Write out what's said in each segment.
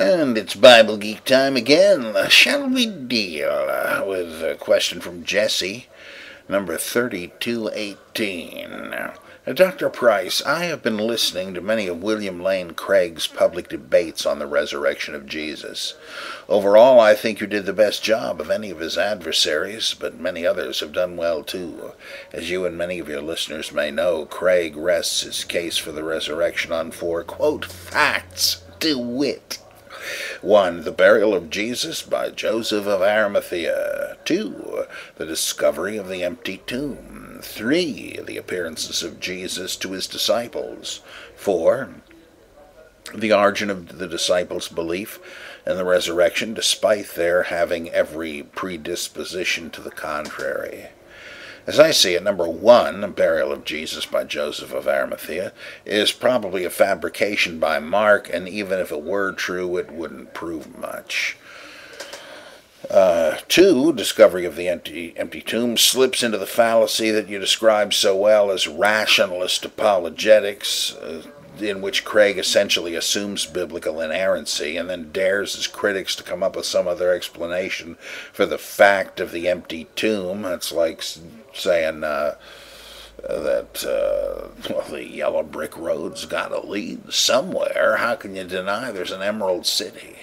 And it's Bible Geek time again. Shall we deal with a question from Jesse, number 3218. Dr. Price, I have been listening to many of William Lane Craig's public debates on the resurrection of Jesus. Overall, I think you did the best job of any of his adversaries, but many others have done well too. As you and many of your listeners may know, Craig rests his case for the resurrection on four, quote, facts, to wit. 1. The burial of Jesus by Joseph of Arimathea. 2. The discovery of the empty tomb. 3. The appearances of Jesus to his disciples. 4. The origin of the disciples' belief in the resurrection, despite their having every predisposition to the contrary. As I see it, number 1, the burial of Jesus by Joseph of Arimathea, is probably a fabrication by Mark, and even if it were true, it wouldn't prove much. 2, discovery of the empty tomb slips into the fallacy that you described so well as rationalist apologetics, in which Craig essentially assumes biblical inerrancy and then dares his critics to come up with some other explanation for the fact of the empty tomb. It's like saying that the yellow brick road's got to lead somewhere. How can you deny there's an Emerald City?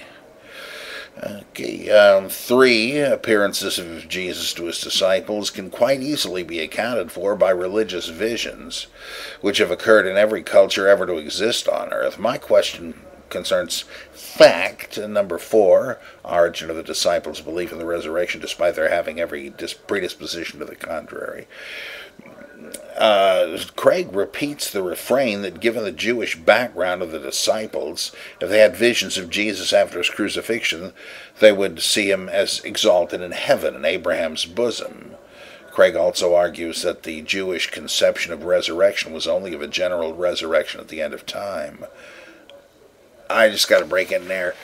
Okay, 3, appearances of Jesus to his disciples can quite easily be accounted for by religious visions, which have occurred in every culture ever to exist on earth. My question concerns fact. Number 4, origin of the disciples' belief in the resurrection despite their having every predisposition to the contrary. Craig repeats the refrain that given the Jewish background of the disciples, if they had visions of Jesus after his crucifixion, they would see him as exalted in heaven in Abraham's bosom. Craig also argues that the Jewish conception of resurrection was only of a general resurrection at the end of time. I just got to break in there.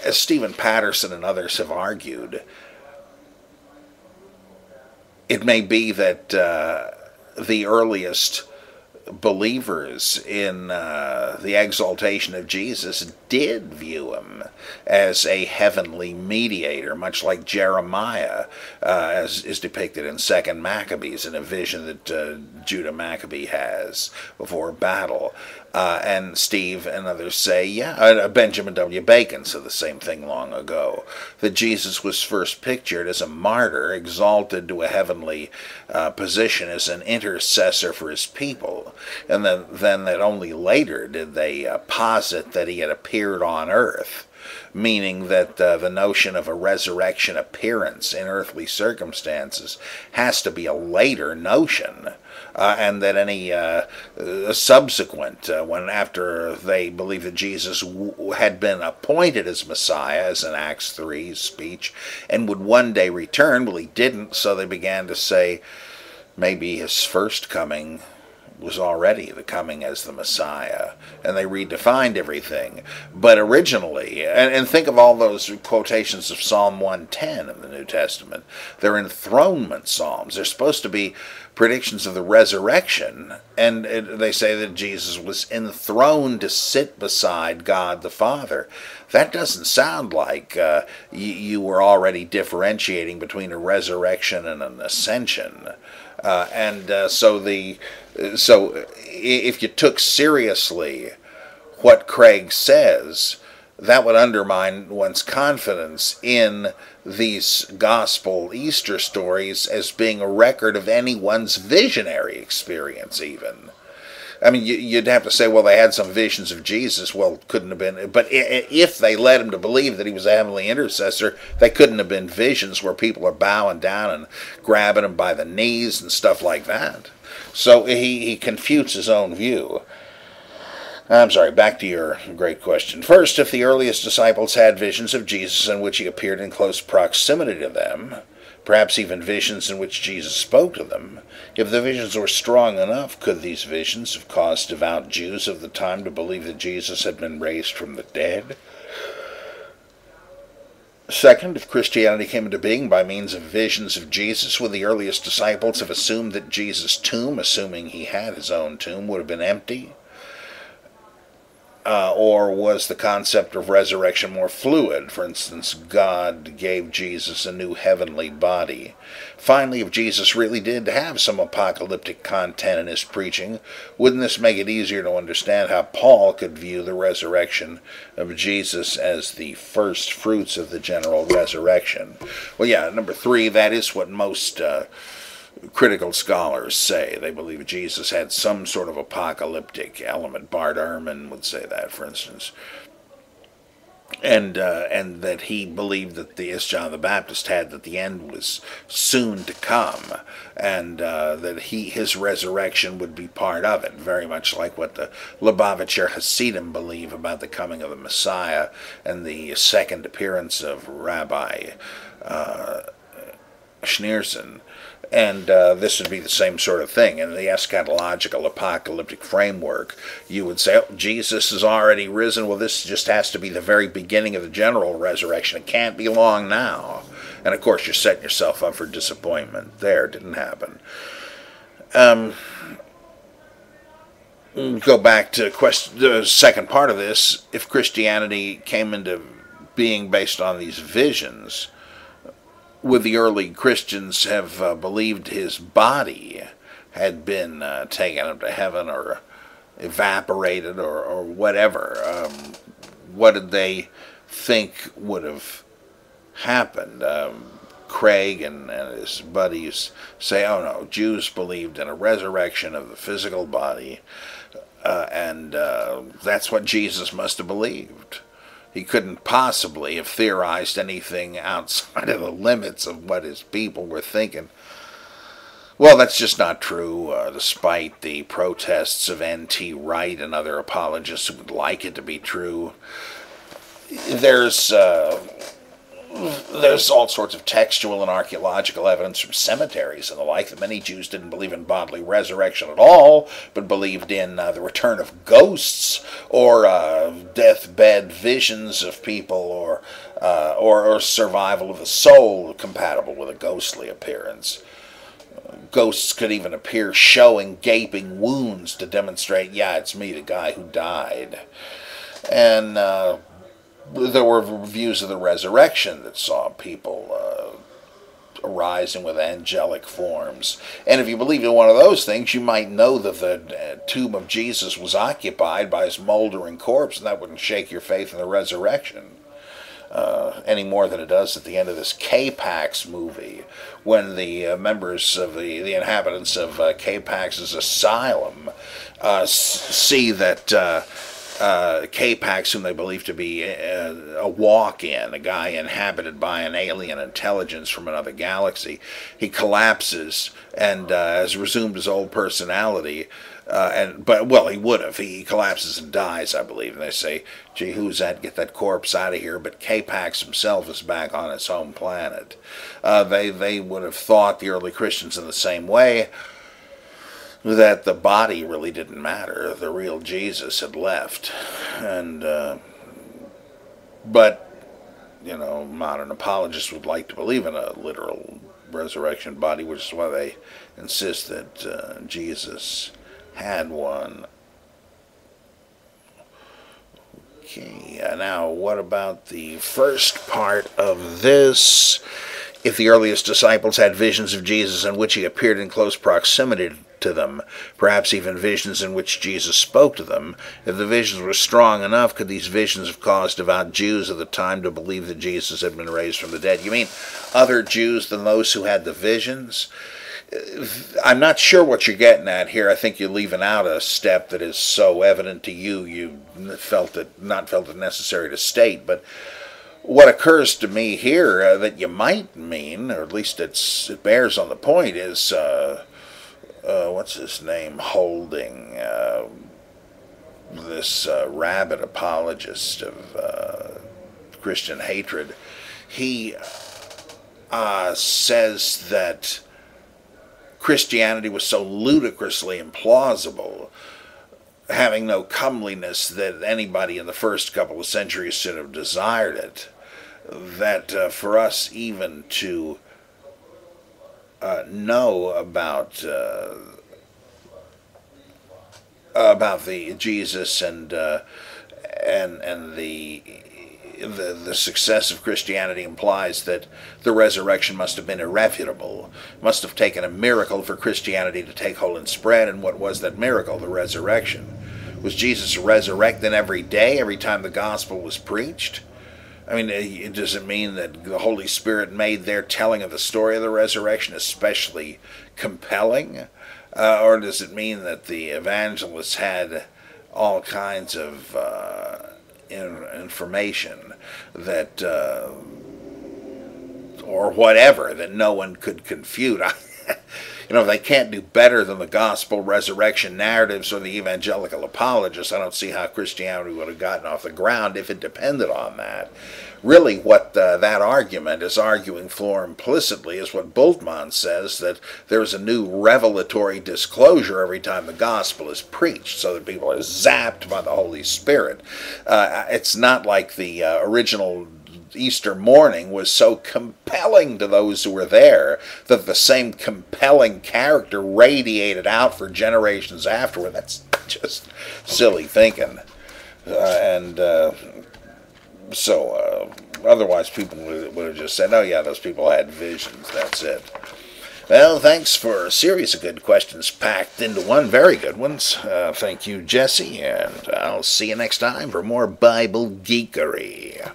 As Stephen Patterson and others have argued, it may be that the earliest believers in the exaltation of Jesus did view him as a heavenly mediator, much like Jeremiah, as is depicted in 2 Maccabees, in a vision that Judah Maccabee has before battle. And Steve and others say, Benjamin W. Bacon said the same thing long ago, that Jesus was first pictured as a martyr, exalted to a heavenly position as an intercessor for his people, and then that only later did they posit that he had appeared on earth, meaning that the notion of a resurrection appearance in earthly circumstances has to be a later notion. And that any subsequent, when after they believed that Jesus had been appointed as Messiah, as in Acts 3 speech, and would one day return, well, he didn't, so they began to say maybe his first coming was already the coming as the Messiah, and they redefined everything. But originally, and think of all those quotations of Psalm 110 in the New Testament, they're enthronement psalms. They're supposed to be predictions of the resurrection, and they say that Jesus was enthroned to sit beside God the Father. That doesn't sound like you were already differentiating between a resurrection and an ascension. So if you took seriously what Craig says, that would undermine one's confidence in these gospel Easter stories as being a record of anyone's visionary experience even. I mean, you'd have to say, well, they had some visions of Jesus. Well, couldn't have been. But if they led him to believe that he was a heavenly intercessor, they couldn't have been visions where people are bowing down and grabbing him by the knees and stuff like that. So he confutes his own view. I'm sorry, back to your great question. First, if the earliest disciples had visions of Jesus in which he appeared in close proximity to them, perhaps even visions in which Jesus spoke to them, if the visions were strong enough, could these visions have caused devout Jews of the time to believe that Jesus had been raised from the dead? Second, if Christianity came into being by means of visions of Jesus, would the earliest disciples have assumed that Jesus' tomb, assuming he had his own tomb, would have been empty? or was the concept of resurrection more fluid? For instance, God gave Jesus a new heavenly body. Finally, if Jesus really did have some apocalyptic content in his preaching, wouldn't this make it easier to understand how Paul could view the resurrection of Jesus as the first fruits of the general resurrection? Well, yeah, number three, that is what most critical scholars say. They believe Jesus had some sort of apocalyptic element. Bart Ehrman would say that, for instance. And that he believed that as John the Baptist had, that the end was soon to come, and that his resurrection would be part of it, very much like what the Lubavitcher Hasidim believe about the coming of the Messiah and the second appearance of Rabbi Schneerson. And this would be the same sort of thing. In the eschatological apocalyptic framework, you would say, oh, Jesus is already risen. Well, this just has to be the very beginning of the general resurrection. It can't be long now. And, of course, you're setting yourself up for disappointment. There, it didn't happen. Go back to the second part of this. If Christianity came into being based on these visions, would the early Christians have believed his body had been taken up to heaven or evaporated or whatever? What did they think would have happened? Craig and his buddies say, oh no, Jews believed in a resurrection of the physical body, and that's what Jesus must have believed. He couldn't possibly have theorized anything outside of the limits of what his people were thinking. Well, that's just not true, despite the protests of N.T. Wright and other apologists who would like it to be true. There's all sorts of textual and archaeological evidence from cemeteries and the like that many Jews didn't believe in bodily resurrection at all, but believed in the return of ghosts or deathbed visions of people or survival of the soul compatible with a ghostly appearance. Ghosts could even appear showing gaping wounds to demonstrate, yeah, it's me, the guy who died. And there were views of the resurrection that saw people arising with angelic forms. And if you believe in one of those things, you might know that the tomb of Jesus was occupied by his moldering corpse, and that wouldn't shake your faith in the resurrection any more than it does at the end of this K-Pax movie, when the members of the inhabitants of K-Pax's asylum see that K-Pax, whom they believe to be a walk-in, a guy inhabited by an alien intelligence from another galaxy, he collapses and has resumed his old personality. But he would have. He collapses and dies, I believe. And they say, gee, who's that? Get that corpse out of here. But K-Pax himself is back on his home planet. They would have thought, the early Christians, in the same way, that the body really didn't matter. The real Jesus had left. And but modern apologists would like to believe in a literal resurrection body, which is why they insist that Jesus had one. Okay, now what about the first part of this? If the earliest disciples had visions of Jesus in which he appeared in close proximity to them, perhaps even visions in which Jesus spoke to them, if the visions were strong enough, could these visions have caused devout Jews of the time to believe that Jesus had been raised from the dead? You mean other Jews than those who had the visions? I'm not sure what you're getting at here. I think you're leaving out a step that is so evident to you, you not felt it necessary to state. But what occurs to me here that you might mean, or at least it bears on the point, is what's his name holding this rabid apologist of Christian hatred. He says that Christianity was so ludicrously implausible, having no comeliness, that anybody in the first couple of centuries should have desired it, that for us even to know about the Jesus and and the success of Christianity implies that the resurrection must have been irrefutable, must have taken a miracle for Christianity to take hold and spread. And what was that miracle? The resurrection. Was Jesus resurrecting every day, every time the gospel was preached? I mean, does it mean that the Holy Spirit made their telling of the story of the resurrection especially compelling? Or does it mean that the evangelists had all kinds of information that, or whatever, that no one could confute? They can't do better than the gospel resurrection narratives or the evangelical apologists. I don't see how Christianity would have gotten off the ground if it depended on that. Really, what that argument is arguing for implicitly is what Bultmann says, that there's a new revelatory disclosure every time the gospel is preached, so that people are zapped by the Holy Spirit. It's not like the original Easter morning was so compelling to those who were there that the same compelling character radiated out for generations afterward. That's just silly thinking. Otherwise people would have just said, oh yeah, those people had visions, that's it. Well, thanks for a series of good questions packed into one. Very good ones. Thank you, Jesse, and I'll see you next time for more Bible geekery.